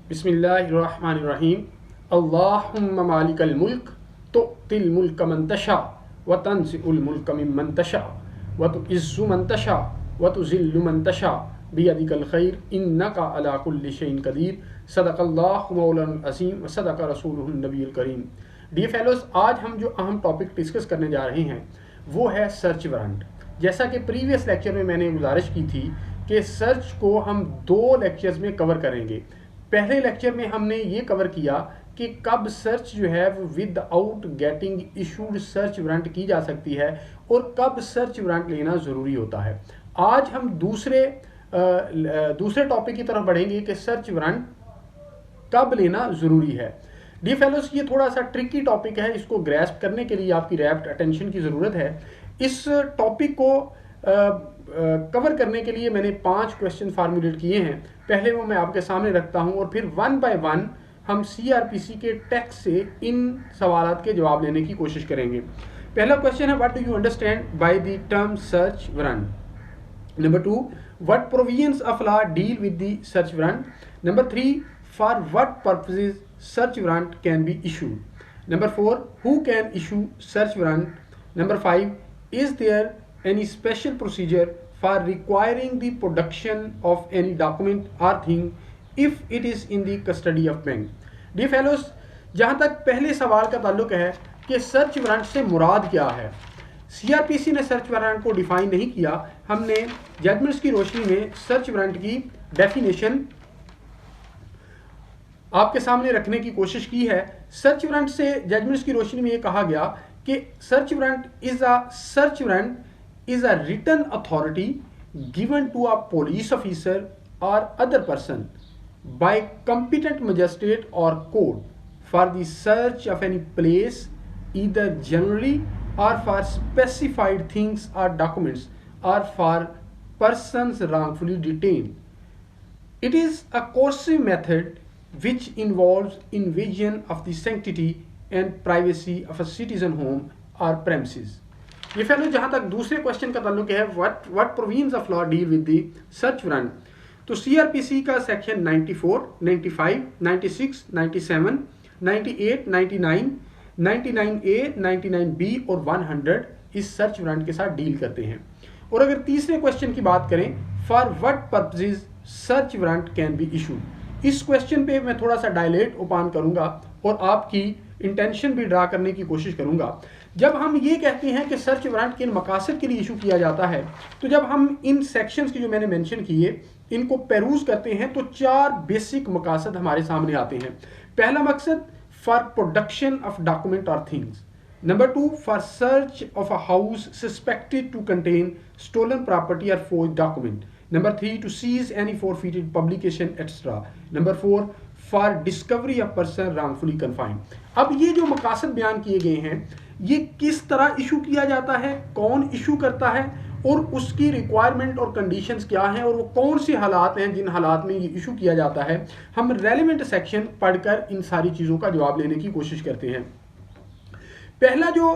बिस्मिल्लाहिर्रहमानिर्रहीम। अल्लाहुम्मा मालिकल मुल्क तुतिल मुल्क मन तशा व तंसिउल मुल्क मिम्मन तशा व तुइज्जु मन तशा व तुज़िल्लु मन तशा बियदिकल खैर इन्नका अला कुल्लि शैइन कदीर। सदक़ल्लाहु मौलाना अज़ीम व सदक़ रसूलुहुन नबीयुल करीम। डियर फेलोज, आज हम जो अहम टॉपिक डिस्कस करने जा रहे हैं वो है सर्च वारंट। जैसा कि प्रीवियस लेक्चर में मैंने गुजारिश की थी कि सर्च को हम 2 लेक्चर्स में कवर करेंगे। पहले लेक्चर में हमने ये कवर किया कि कब सर्च जो है वो without getting issued search warrant की जा सकती है और कब सर्च वारंट लेना ज़रूरी होता है। आज हम दूसरे टॉपिक की तरफ बढ़ेंगे कि सर्च वारंट कब लेना ज़रूरी है। डी फेलोस, ये थोड़ा सा ट्रिकी टॉपिक है, इसको ग्रैस्प करने के लिए आपकी रैप्ट अटेंशन की ज़रूरत है। इस टॉपिक को कवर करने के लिए मैंने 5 क्वेश्चन फार्मूलेट किए हैं। पहले वो मैं आपके सामने रखता हूं और फिर 1 बाय 1 हम सीआरपीसी के टेक्स्ट से इन सवालात के जवाब लेने की कोशिश करेंगे। पहला क्वेश्चन है, what do you understand by the term search warrant. Number 2, what provisions of law deal with the search warrant. Number 3, for what purposes search warrant can be issued. Number 4, who can issue search warrant. Number 5, is there any special procedure for requiring the production of any document or thing if it is in the custody of bank। Dear fellows, जहाँ तक पहले सवाल का ताल्लुक है कि search warrant से मुराद क्या है, सीआरपीसी ने सर्च वारंट को डिफाइन नहीं किया। हमने जजमेंट्स की रोशनी में सर्च वारंट की डेफिनेशन आपके सामने रखने की कोशिश की है। सर्च वारंट से जजमेंट्स की रोशनी में ये कहा गया कि search warrant is a written authority given to a police officer और other person by competent magistrate और court for the search of any place either generally और फॉर स्पेसिफाइड थिंग्स और डॉक्यूमेंट्स और for persons wrongfully detained. It is a coercive method which involves invasion of the sanctity and privacy of a citizen home or premises। ये fellow जहाँ तक दूसरे question का ताल्लुक है, what provisions of law deal with the search warrant, तो CrPC का section 94, 95, 96, 97, 98, 99, 99A, 99B और 100 इस सर्च वारंट के साथ डील करते हैं। और अगर तीसरे क्वेश्चन की बात करें, for what purposes search warrant can be issued, इस क्वेश्चन पे मैं थोड़ा सा डायलेट ओपन करूंगा और आपकी इंटेंशन भी ड्रा करने की कोशिश करूंगा। जब हम ये कहते हैं कि सर्च वारंट किन मकासद के लिए इशू किया जाता है, तो जब हम इन सेक्शंस की जो मैंने मेंशन किए इनको पेरूज करते हैं तो 4 बेसिक मकासद हमारे सामने आते हैं। पहला मकसद, फॉर प्रोडक्शन ऑफ डॉक्यूमेंट और things. Number 2, for search of a house suspected to contain stolen property or forged document. Number 3, to seize any forfeited publication, etc. Number 4, for discovery of person wrongfully confined। अब ये जो मकासद बयान किए गए हैं, ये किस तरह इशू किया जाता है, कौन इशू करता है और उसकी रिक्वायरमेंट और कंडीशंस क्या हैं और वो कौन से हालात हैं जिन हालात में ये इशू किया जाता है, हम रेलेवेंट सेक्शन पढ़कर इन सारी चीज़ों का जवाब लेने की कोशिश करते हैं। पहला जो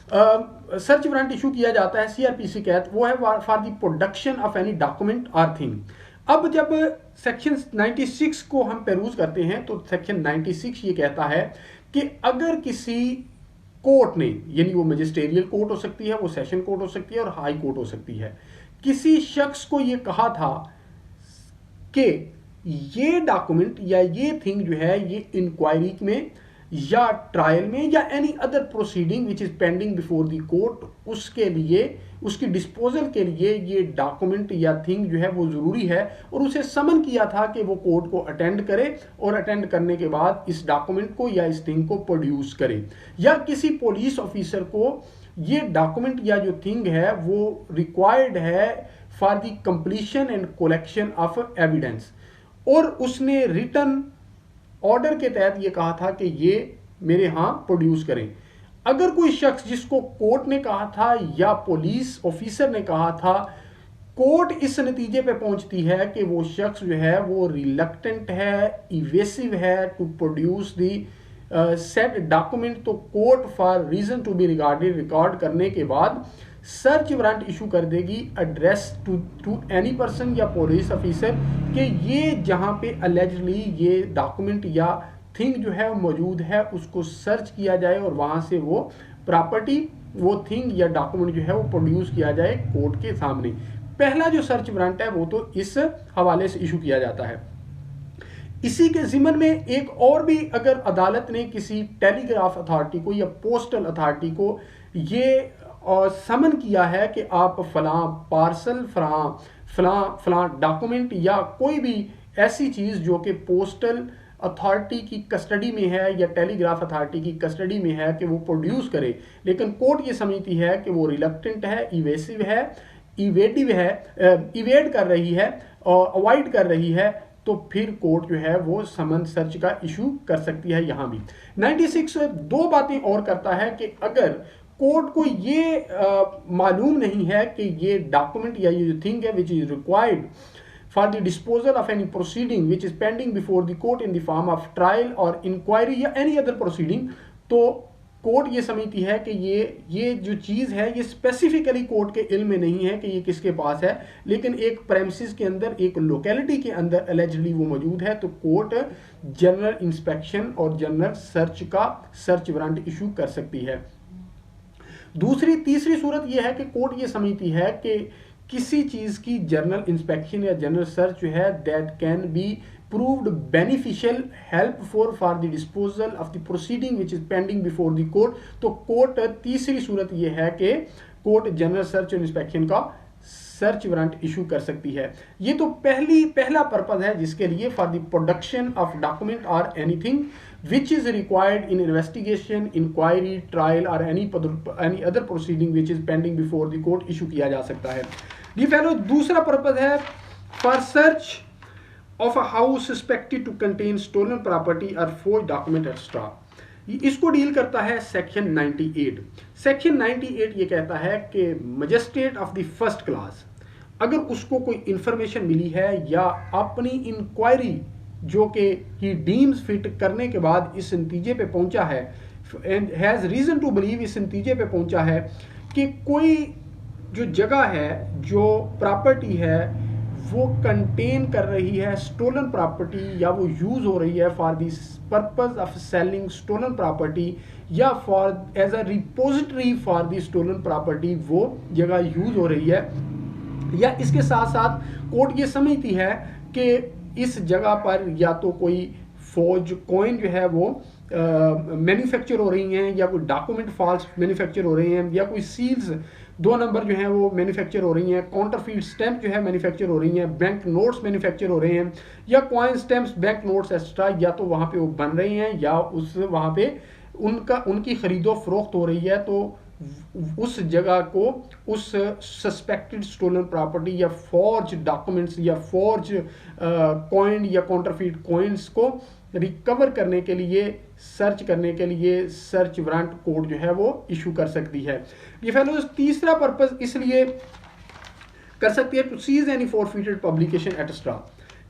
सर्च वारंट इशू किया जाता है सीआरपीसी के तहत, वो है for the production of any document और थिंग। अब जब सेक्शन 96 को हम पेरूज करते हैं तो सेक्शन 96 ये कहता है कि अगर किसी कोर्ट ने, यानी वो मजिस्ट्रियल कोर्ट हो सकती है, वो सेशन कोर्ट हो सकती है और हाई कोर्ट हो सकती है, किसी शख्स को ये कहा था कि ये डॉक्यूमेंट या ये थिंग जो है ये इंक्वायरी में या ट्रायल में या any other proceeding which is pending before the court, उसके लिए, उसकी डिस्पोजल के लिए ये डॉक्यूमेंट या थिंग जो है वो ज़रूरी है और उसे समन किया था कि वो कोर्ट को अटेंड करे और अटेंड करने के बाद इस डॉक्यूमेंट को या इस थिंग को प्रोड्यूस करे, या किसी पुलिस ऑफिसर को ये डॉक्यूमेंट या जो थिंग है वो रिक्वायर्ड है for the completion and collection of evidence और उसने रिटन ऑर्डर के तहत ये कहा था कि ये मेरे यहाँ प्रोड्यूस करें। अगर कोई शख्स जिसको कोर्ट ने कहा था या पुलिस ऑफिसर ने कहा था, कोर्ट इस नतीजे पे पहुंचती है कि वो शख्स जो है वो रिलक्टेंट है, इवेसिव है to produce the said document, तो court for reason to be regarded record करने के बाद सर्च वारंट इशू कर देगी एड्रेस टू एनी पर्सन या पुलिस ऑफिसर कि ये जहाँ पे अलेजली ये डॉक्यूमेंट या थिंग जो है मौजूद है उसको सर्च किया जाए और वहाँ से वो प्रॉपर्टी, वो थिंग या डॉक्यूमेंट जो है वो प्रोड्यूस किया जाए कोर्ट के सामने। पहला जो सर्च वारंट है वो तो इस हवाले से इशू किया जाता है। इसी के जिम्मन में एक और भी, अगर अदालत ने किसी टेलीग्राफ अथॉरिटी को या पोस्टल अथॉरिटी को ये समन किया है कि आप फलां पार्सल फलां डॉक्यूमेंट या कोई भी ऐसी चीज़ जो कि पोस्टल अथॉरिटी की कस्टडी में है या टेलीग्राफ अथॉरिटी की कस्टडी में है कि वो प्रोड्यूस करे, लेकिन कोर्ट ये समझती है कि वो रिलक्टेंट है, इवेसिव है, इवेड कर रही है और अवॉइड कर रही है, तो फिर कोर्ट जो है वो समन सर्च का इशू कर सकती है। यहाँ भी 96 दो बातें और करता है कि अगर कोर्ट को ये मालूम नहीं है कि ये डॉक्यूमेंट या ये जो थिंग है विच is required for the disposal of any proceeding which is pending before the court in the form of trial और इंक्वायरी या एनी अदर प्रोसीडिंग, तो कोर्ट ये समझती है कि ये जो चीज़ है ये स्पेसिफिकली कोर्ट के इल्म में नहीं है कि ये किसके पास है, लेकिन एक प्रेमिसेस के अंदर, एक लोकेलिटी के अंदर एलिजिबली वो मौजूद है, तो कोर्ट जनरल इंस्पेक्शन और जनरल सर्च का सर्च वारंट इशू कर सकती है। तीसरी सूरत यह है कि कोर्ट ये समझती है कि किसी चीज़ की जनरल इंस्पेक्शन या जनरल सर्च जो है that can be proved beneficial help for the disposal of the proceeding which is pending before the court, तो कोर्ट तीसरी सूरत यह है कि कोर्ट जनरल सर्च और इंस्पेक्शन का सर्च वारंट इशू कर सकती है। ये तो पहला पर्पज है जिसके लिए for the production of document और anything which is required in investigation, inquiry, trial or any other proceeding which is pending before the court issue किया जा सकता है। ये फेलो दूसरा पर्पज है for search of a house suspected to contain stolen property or forged document etc. इसको deal करता है सेक्शन 98। सेक्शन 98 ये कहता है कि magistrate of the first class अगर उसको कोई इंफॉर्मेशन मिली है या अपनी इंक्वायरी जो कि ही डीम्स फिट करने के बाद इस नतीजे पे पहुंचा है, and has reason to believe, इस नतीजे पे पहुंचा है कि कोई जो जगह है, जो प्रॉपर्टी है वो कंटेन कर रही है स्टोलन प्रॉपर्टी या वो यूज़ हो रही है for this purpose of selling stolen property या for as a repository for the stolen property, वो जगह यूज़ हो रही है, या इसके साथ साथ कोर्ट ये समझती है कि इस जगह पर या तो कोई फौज कॉइन जो है वो मैन्युफैक्चर हो रही हैं, या कोई डॉक्यूमेंट फॉल्स मैन्युफैक्चर हो रही हैं, या कोई सील्स 2 नंबर जो हैं वो मैन्युफैक्चर हो रही हैं, काउंटरफीट स्टैम्प जो है मैन्युफैक्चर हो रही हैं, बैंक नोट्स मैन्युफैक्चर हो रहे हैं, या coin stamps, bank notes extra, या तो वहाँ पे वो बन रही हैं या वहाँ पे उनकी खरीदो फरोख्त हो रही है, तो उस जगह को उस सस्पेक्टेड स्टोलन प्रॉपर्टी या फॉर्ज डॉक्यूमेंट्स या फॉर्ज कॉइन या काउंटरफीट कॉइन्स को रिकवर करने के लिए, सर्च करने के लिए सर्च वारंट कोर्ट जो है वो इशू कर सकती है। ये फेलोज तीसरा पर्पस इसलिए कर सकती है to seize any forfeited publication extra.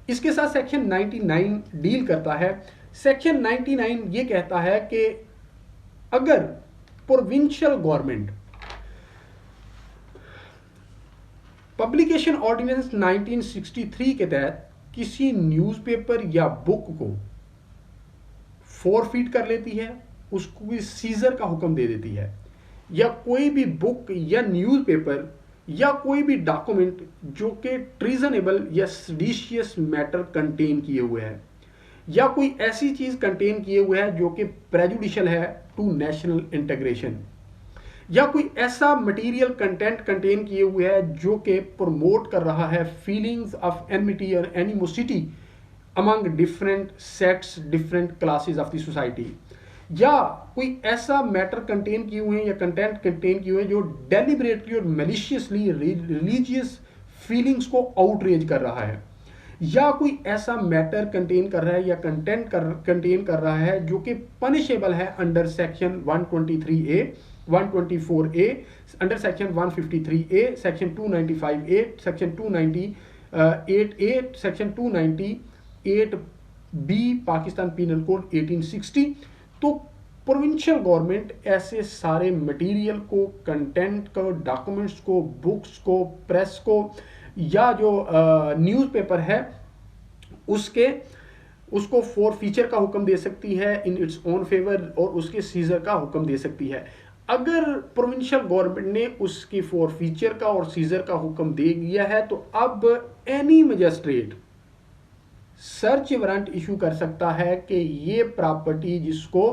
इसके साथ सेक्शन 99 डील करता है। सेक्शन 99 ये कहता है कि अगर प्रोविंशियल गवर्नमेंट पब्लिकेशन ऑर्डिनेंस 1963 के तहत किसी न्यूज़पेपर या बुक को फॉरफिट कर लेती है, उसको भी सीजर का हुक्म दे देती है, या कोई भी बुक या न्यूज़पेपर या कोई भी डॉक्यूमेंट जो कि ट्रीजनेबल या सेडिशियस मैटर कंटेन किए हुए है, या कोई ऐसी चीज कंटेन किए हुए है जो कि प्रेजुडिशियल है टू नेशनल इंटीग्रेशन, या कोई ऐसा मटेरियल कंटेंट कंटेन किए हुए है जो कि प्रमोट कर रहा है फीलिंग्स ऑफ एनमिटी और animosity among different sects, different classes of the society, या कोई ऐसा मैटर कंटेन किए हुए हैं या कंटेंट कंटेन किए हुए हैं जो डेलिबरेटली और मैलिशियसली रिलीजियस फीलिंग्स को आउटरेज कर रहा है, या कोई ऐसा मैटर कंटेन कर रहा है या कंटेंट कंटेन कर रहा है जो कि पनिशेबल है under section 123A, 124A, under section 153A, section 295A, section 298A, section 298B Pakistan penal code 1860। तो प्रोविंशियल गवर्नमेंट ऐसे सारे मटेरियल को, कंटेंट को, डॉक्यूमेंट्स को, बुक्स को, प्रेस को या जो न्यूज़पेपर है उसको फॉर फीचर का हुक्म दे सकती है इन इट्स ओन फेवर और उसके सीजर का हुक्म दे सकती है। अगर प्रोविंशियल गवर्नमेंट ने उसकी फॉर फीचर का और सीजर का हुक्म दे दिया है तो अब any magistrate search warrant issue कर सकता है कि ये प्रॉपर्टी जिसको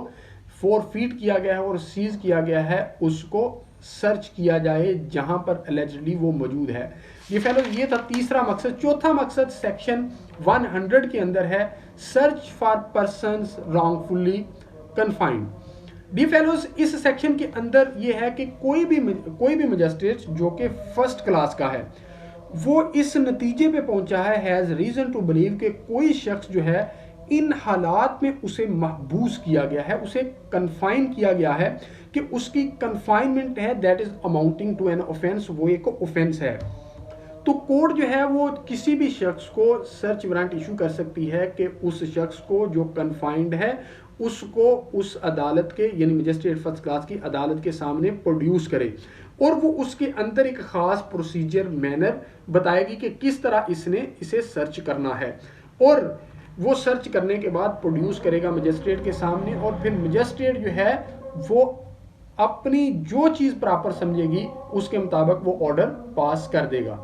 फॉरफीट किया गया है और सीज किया गया है उसको सर्च किया जाए जहां पर एलिजिबली वो मौजूद है। ये फेलो ये था तीसरा मकसद। चौथा मकसद सेक्शन 100 के अंदर है, search for persons wrongfully confined. D fellows इस सेक्शन के अंदर यह है कि कोई भी मजिस्ट्रेट जो कि फर्स्ट क्लास का है वो इस नतीजे पे पहुंचा है, हैज रीजन टू बिलीव कि कोई शख्स जो है इन हालात में उसे महबूस किया गया है, उसे कन्फाइन किया गया है कि उसकी कन्फाइनमेंट है that is amounting to an offence, वो एक ऑफेंस है। तो कोर्ट जो है वो किसी भी शख्स को सर्च वारंट इशू कर सकती है कि उस शख्स को जो कन्फाइंड है उसको उस अदालत के यानी मजिस्ट्रेट फर्स्ट क्लास की अदालत के सामने प्रोड्यूस करे और वो उसके अंदर एक खास प्रोसीजर मैनर बताएगी कि किस तरह इसने इसे सर्च करना है और वो सर्च करने के बाद प्रोड्यूस करेगा मजिस्ट्रेट के सामने और फिर मजिस्ट्रेट जो है वो अपनी जो चीज़ प्रॉपर समझेगी उसके मुताबिक वो ऑर्डर पास कर देगा।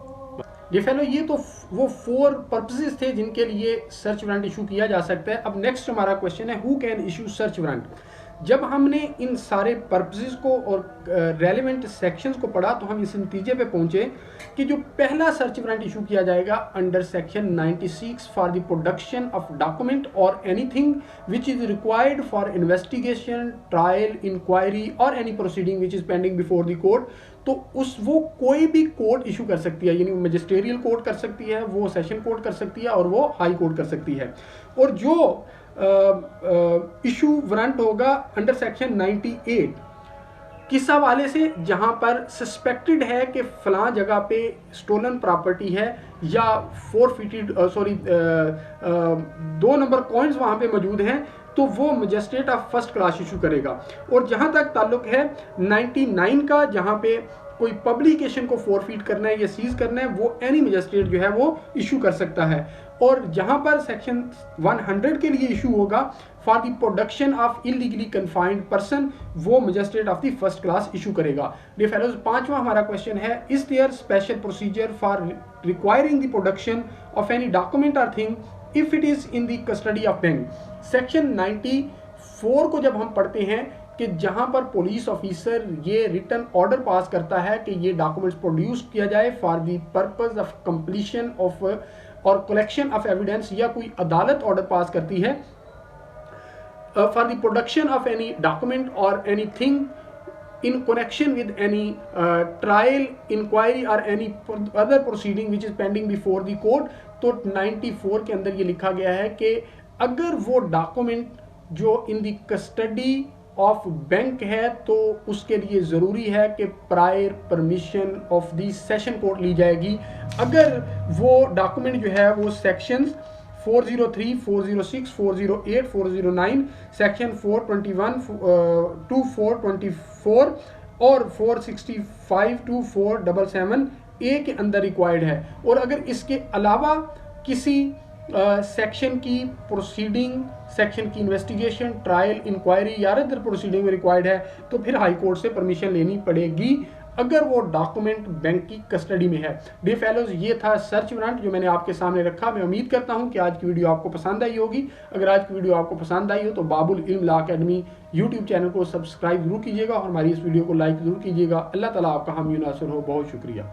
ये फेलो ये तो वो 4 पर्पसेस थे जिनके लिए सर्च वारंट इशू किया जा सकता है। अब नेक्स्ट हमारा क्वेश्चन है who can issue search warrant. जब हमने इन सारे पर्पसेस को और रेलेवेंट सेक्शंस को पढ़ा तो हम इस नतीजे पे पहुंचे कि जो पहला सर्च वारंट इशू किया जाएगा under section 96 for the production of document और anything which is required for investigation, trial, inquiry और any proceeding which is pending before the court. तो वो कोई भी कोर्ट इशू कर सकती है, यानी मजिस्ट्रियल कोर्ट कर सकती है, वो सेशन कोर्ट कर सकती है और वो हाई कोर्ट कर सकती है। और जो इशू वारंट होगा अंडर सेक्शन 98 किस हवाले से, जहां पर सस्पेक्टेड है कि फलां जगह पे स्टोलन प्रॉपर्टी है या फोरफिटेड 2 नंबर कॉइन्स वहां पे मौजूद हैं, तो वो magistrate of first class issue करेगा। और जहां तक ताल्लुक है 99 का, जहां पे कोई पब्लिकेशन को फोरफीट करना है या सीज करना है, वो एनी मजिस्ट्रेट जो है वो इशू कर सकता है। और जहां पर सेक्शन 100 के लिए इशू होगा for the production of illegally confined person, वो magistrate of the first class issue करेगा। डियर फेलोज, पांचवा हमारा क्वेश्चन है is there special procedure for requiring the production of any document और thing if it is in the custody of bank. Section 94 को जब हम पढ़ते हैं कि जहां पर पुलिस ऑफिसर ये रिटन ऑर्डर पास करता है कि ये डॉक्यूमेंट्स प्रोड्यूस किया जाए for the purpose of completion of और कलेक्शन ऑफ एविडेंस, या कोई अदालत ऑर्डर पास करती है for the production of any document और anything in connection with any trial, inquiry or any other proceeding which is pending before the court। तो 94 के अंदर ये लिखा गया है कि अगर वो डॉक्यूमेंट जो in the custody of bank है तो उसके लिए ज़रूरी है कि prior permission of the session court ली जाएगी। अगर वो डॉक्यूमेंट जो है वो सेक्शंस 403, 406, 408, 409, सेक्शन 421 to 424 और 465 to 477 ए के अंदर रिक्वायर्ड है। और अगर इसके अलावा किसी सेक्शन की प्रोसीडिंग, सेक्शन की इन्वेस्टिगेशन, ट्रायल, इंक्वायरी या अदर प्रोसीडिंग में रिक्वायर्ड है तो फिर हाई कोर्ट से परमिशन लेनी पड़ेगी अगर वो डॉक्यूमेंट बैंक की कस्टडी में है। डियर फेलोज, ये था सर्च वारंट जो मैंने आपके सामने रखा। मैं उम्मीद करता हूं कि आज की वीडियो आपको पसंद आई होगी। अगर आज की वीडियो आपको पसंद आई हो तो बाबुल इल्म लॉ अकेडमी यूट्यूब चैनल को सब्सक्राइब जरूर कीजिएगा और हमारी इस वीडियो को लाइक जरूर कीजिएगा। अल्लाह ताला आपका हामी नासिर हो। बहुत शुक्रिया।